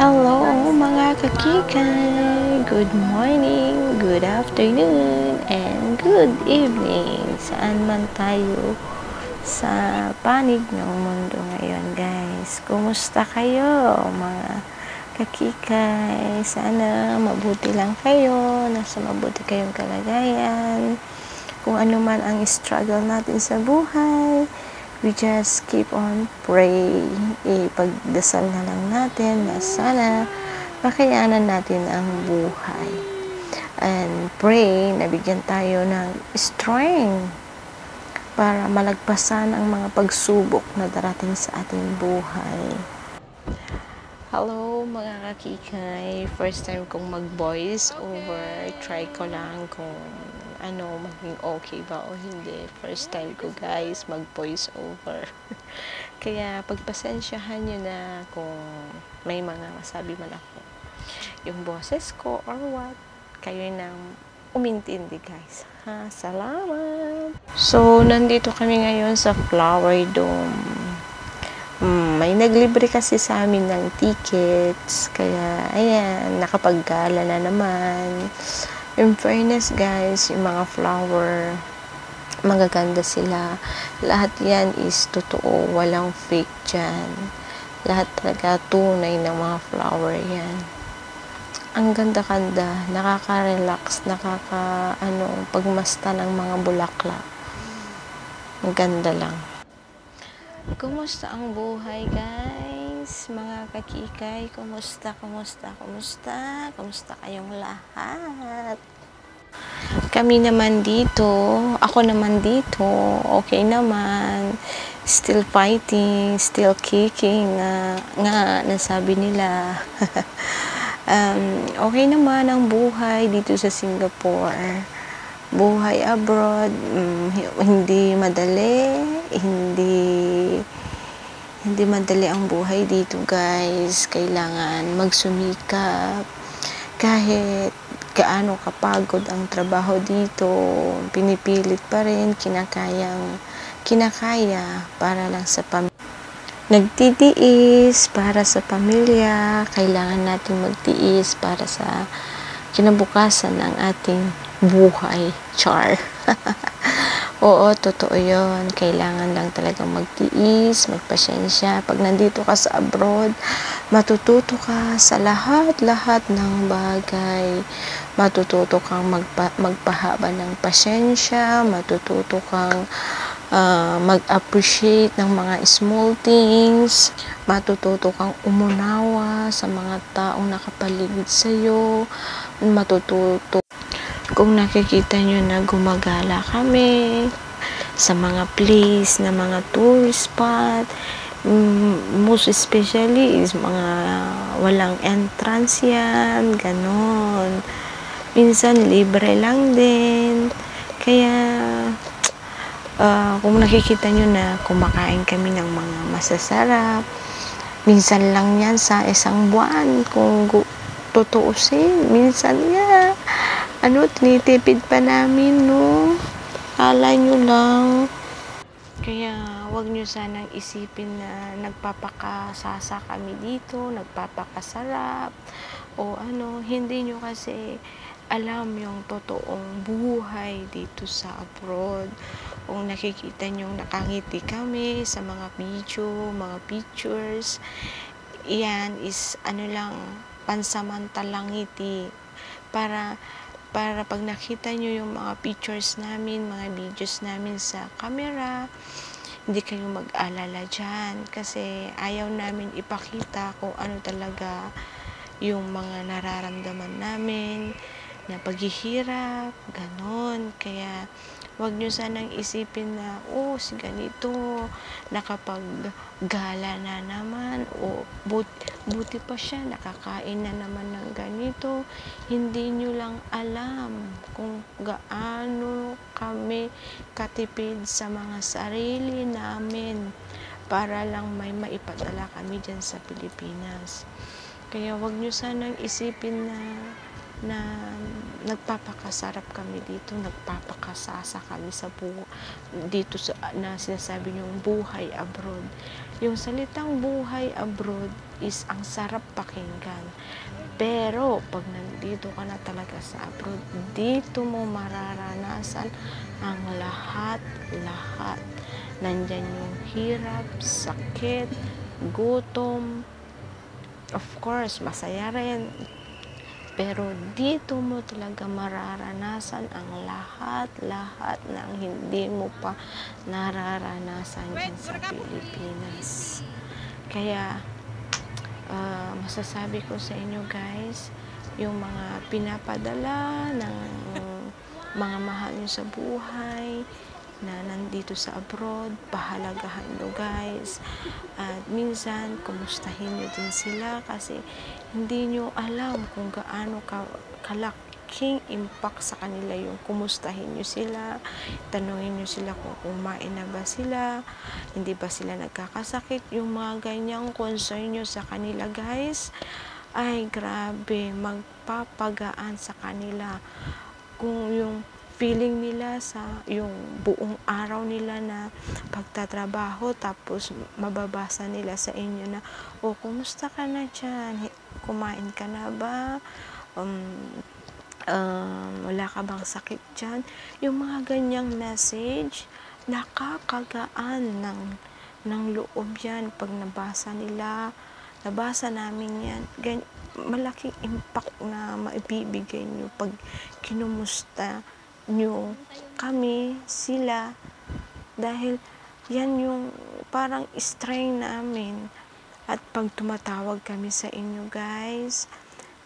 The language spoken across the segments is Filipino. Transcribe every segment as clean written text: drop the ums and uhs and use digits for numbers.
Hello mga kakikay! Good morning, good afternoon, and good evening! Saan man tayo sa panig ng mundo ngayon, guys. Kumusta kayo mga kakikay? Sana mabuti lang kayo, nasa mabuti kayong kalagayan. Kung ano man ang struggle natin sa buhay, we just keep on pray. Ipagdasal na lang natin na sana makayanan natin ang buhay. And pray na bigyan tayo ng strength para malagpasan ang mga pagsubok na darating sa ating buhay. Hello mga kakikay, first time kong mag-voice over. Try ko lang kung maging okay ba o hindi. First time ko guys mag-voice over. Kaya pagpasensyahan nyo na kung may mga masabi man ako. Yung boses ko or what, kayo nang umintindi guys. Ha, salamat! So, nandito kami ngayon sa Flower Dome. May naglibre kasi sa amin ng tickets, kaya ayan, nakapaggala na naman. In fairness guys, yung mga flower, magaganda sila. Lahat yan is totoo, walang fake dyan. Lahat talaga tunay ng mga flower yan. Ang ganda-ganda, nakaka-relax, pagmasta ng mga bulaklak. Ang ganda lang. Kumusta ang buhay guys? Mga kakikay, kumusta kayong lahat? Kami naman dito, ako naman dito, okay naman. Still fighting, still kicking, nga nasabi nila. Okay naman ang buhay dito sa Singapore. Buhay abroad, hindi madali, hindi madali ang buhay dito guys. Kailangan magsumikap kahit gaano kapagod ang trabaho dito, pinipilit pa rin, kinakaya para lang sa pamilya. Nagtitiis para sa pamilya, kailangan natin magtiis para sa kinabukasan ng ating buhay. Char. Oo, totoo yun. Kailangan lang talagang magtiis, magpasyensya. Pag nandito ka sa abroad, matututo ka sa lahat-lahat ng bagay. Matututo kang magpahaba ng pasyensya, matututo kang mag-appreciate ng mga small things, matututo kang umunawa sa mga taong nakapaligid sa'yo, matututo. Kung nakikita nyo na gumagala kami sa mga place na mga tourist spot, most especially is mga walang entrance yan, ganon. Minsan libre lang din. Kaya kung nakikita nyo na kumakain kami ng mga masasarap, minsan lang yan sa isang buwan. Kung tutuusin, minsan nga tinitipid pa namin, no? Kala nyo lang. Kaya wag nyo sanang isipin na nagpapakasasa kami dito, nagpapakasarap o hindi nyo kasi alam yung totoong buhay dito sa abroad. Kung nakikita nyo nakangiti kami sa mga video, mga pictures, yan is lang, pansamantalang ngiti para pag nakita nyo yung mga pictures namin, mga videos namin sa camera, hindi kayo mag-alala dyan. Kasi ayaw namin ipakita kung ano talaga yung mga nararamdaman namin, na paghihirap, ganon. Kaya wag nyo sanang isipin na, si ganito, nakapaggala na naman, buti pa siya, nakakain na naman ng ganito. Hindi nyo lang alam kung gaano kami katipid sa mga sarili namin para lang may maipadala kami dyan sa Pilipinas. Kaya wag nyo sanang isipin na nagpapakasarap kami dito, nagpapakasasa kami dito na sinasabi niyong buhay abroad. Yung salitang buhay abroad is ang sarap pakinggan. Pero pag nandito ka na talaga sa abroad, dito mo mararanasan ang lahat-lahat. Nandyan yung hirap, sakit, gutom. Of course, masaya rin. Pero dito mo talaga mararanasan ang lahat-lahat ng hindi mo pa nararanasan dyan sa Pilipinas. Kaya, masasabi ko sa inyo guys, yung mga pinapadala ng mga mahal nyo sa buhay, na nandito sa abroad, pahalagahan nyo guys. At minsan, kumustahin nyo din sila kasi hindi nyo alam kung gaano kalaking impact sa kanila yung kumustahin nyo sila, tanungin nyo sila kung kumain na ba sila, hindi ba sila nagkakasakit, yung mga ganyang concern nyo sa kanila guys, ay grabe, magpapagaan sa kanila. Kung yung feeling nila sa yung buong araw nila na pagtatrabaho, tapos mababasa nila sa inyo na, kumusta ka na dyan? Kumain ka na ba? Wala ka bang sakit dyan? Yung mga ganyang message, nakakagaan ng loob yan pag nabasa nila. Nabasa namin yan. Malaking impact na maibibigay nyo pag kinumusta nyo kami, sila, dahil yan yung parang strain namin. At pag tumatawag kami sa inyo guys,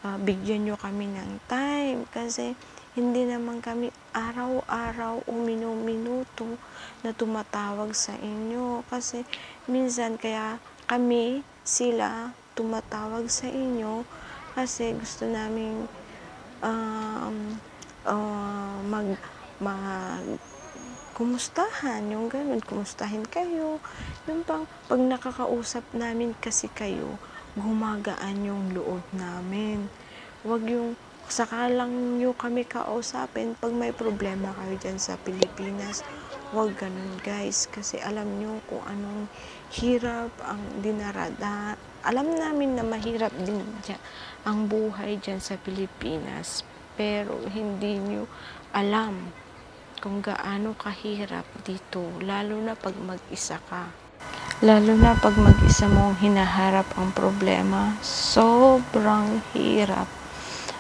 bigyan nyo kami ng time kasi hindi naman kami araw-araw o minuto na tumatawag sa inyo, kasi minsan kaya kami, sila, tumatawag sa inyo kasi gusto namin kumustahan, yung ganun, kumustahin kayo. Yung pag nakakausap namin kasi kayo, gumagaan yung loob namin. Wag yung sakalang nyo kami kausapin pag may problema kayo dyan sa Pilipinas. Wag ganun guys, kasi alam nyo kung anong hirap ang dinarada. Alam namin na mahirap din dyan ang buhay dyan sa Pilipinas, pero hindi nyo alam kung gaano kahirap dito, lalo na pag mag-isa ka. Lalo na pag mag-isa mong hinaharap ang problema, sobrang hirap.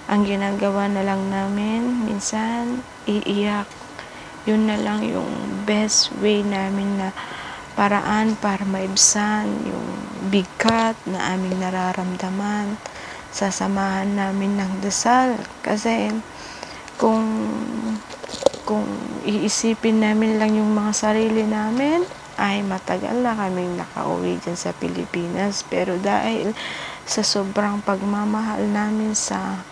Ang ginagawa na lang namin, minsan, iiyak. Yun na lang yung best way namin na paraan para maibsan yung bigat na aming nararamdaman. Sasamahan namin ng dasal kasi kung iisipin namin lang yung mga sarili namin, ay matagal na kaming nakauwi dyan sa Pilipinas. Pero dahil sa sobrang pagmamahal namin sa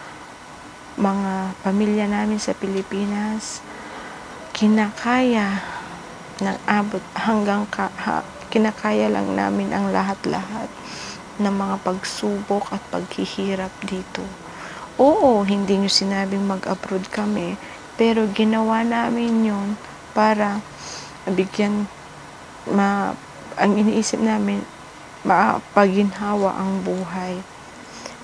mga pamilya namin sa Pilipinas, kinakaya ng abot hanggang kinakaya lang namin ang lahat-lahat ng mga pagsubok at paghihirap dito. Oo, hindi nyo sinabing mag-abroad kami, pero ginawa namin yun para bigyan, ang iniisip namin, mapaginhawa ang buhay.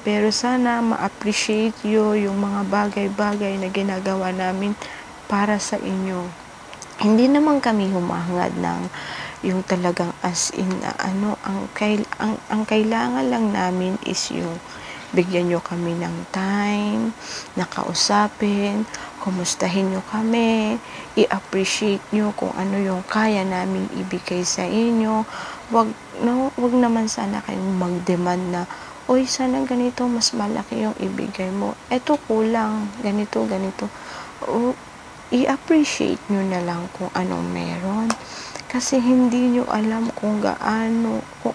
Pero sana ma-appreciate nyo yung mga bagay-bagay na ginagawa namin para sa inyo. Hindi naman kami humahangad ng yung talagang as in na ang kailangan lang namin is yung bigyan nyo kami ng time, nakausapin, kumustahin nyo kami, i-appreciate nyo kung ano yung kaya namin ibigay sa inyo. Wag naman sana kayong mag-demand na, oy, sana ganito, mas malaki yung ibigay mo. Eto kulang, ganito. O, i-appreciate nyo na lang kung anong meron. Kasi hindi nyo alam kung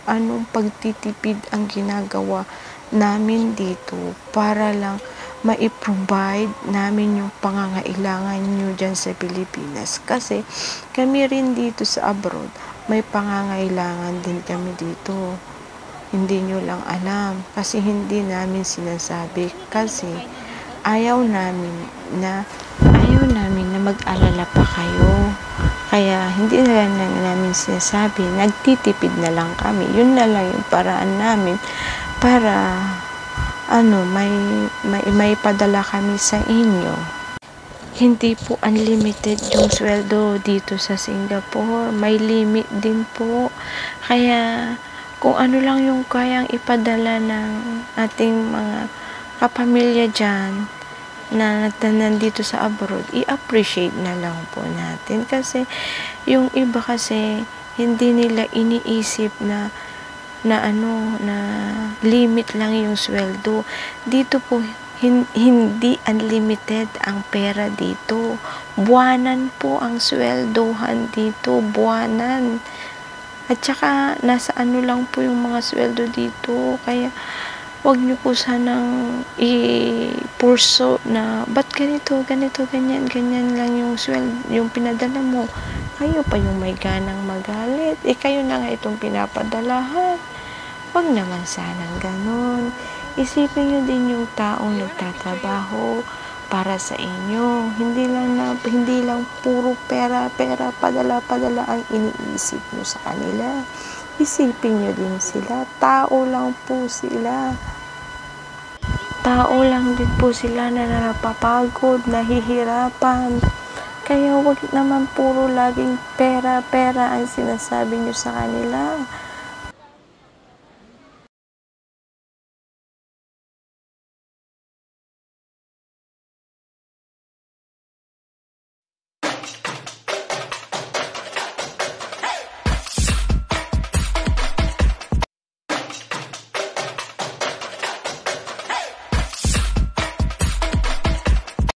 anong pagtitipid ang ginagawa namin dito para lang ma-provide namin yung pangangailangan nyo dyan sa Pilipinas. Kasi kami rin dito sa abroad, may pangangailangan din kami dito. Hindi nyo lang alam kasi hindi namin sinasabi, kasi ayaw namin na mag-alala pa kayo. Kaya hindi na lang namin sinasabi, nagtitipid na lang kami. Yun na lang yung paraan namin para may padala kami sa inyo. Hindi po unlimited yung sweldo dito sa Singapore. May limit din po. Kaya, kung ano lang yung kayang ipadala ng ating mga kapamilya dyan na nandito sa abroad, i-appreciate na lang po natin. Kasi, yung iba kasi, hindi nila iniisip na limit lang yung sweldo. Dito po, hindi unlimited ang pera dito. Buwanan po ang sweldohan dito, buwanan. At saka, nasa lang po yung mga sweldo dito. Kaya, wag niyo po sanang i-purso na, ba't ganyan, lang yung sweldo, yung pinadala mo. Kayo pa yung may ganang magalit. Kayo na nga itong pinapadalahan. Wag naman sanang ganon. Isipin nyo din yung taong nagtatrabaho para sa inyo. Hindi lang puro pera, padala ang iniisip nyo sa kanila. Isipin nyo din sila. Tao lang po sila. Tao lang din po sila na napapagod, nahihirapan. Kaya wag naman puro laging pera ang sinasabi nyo sa kanila.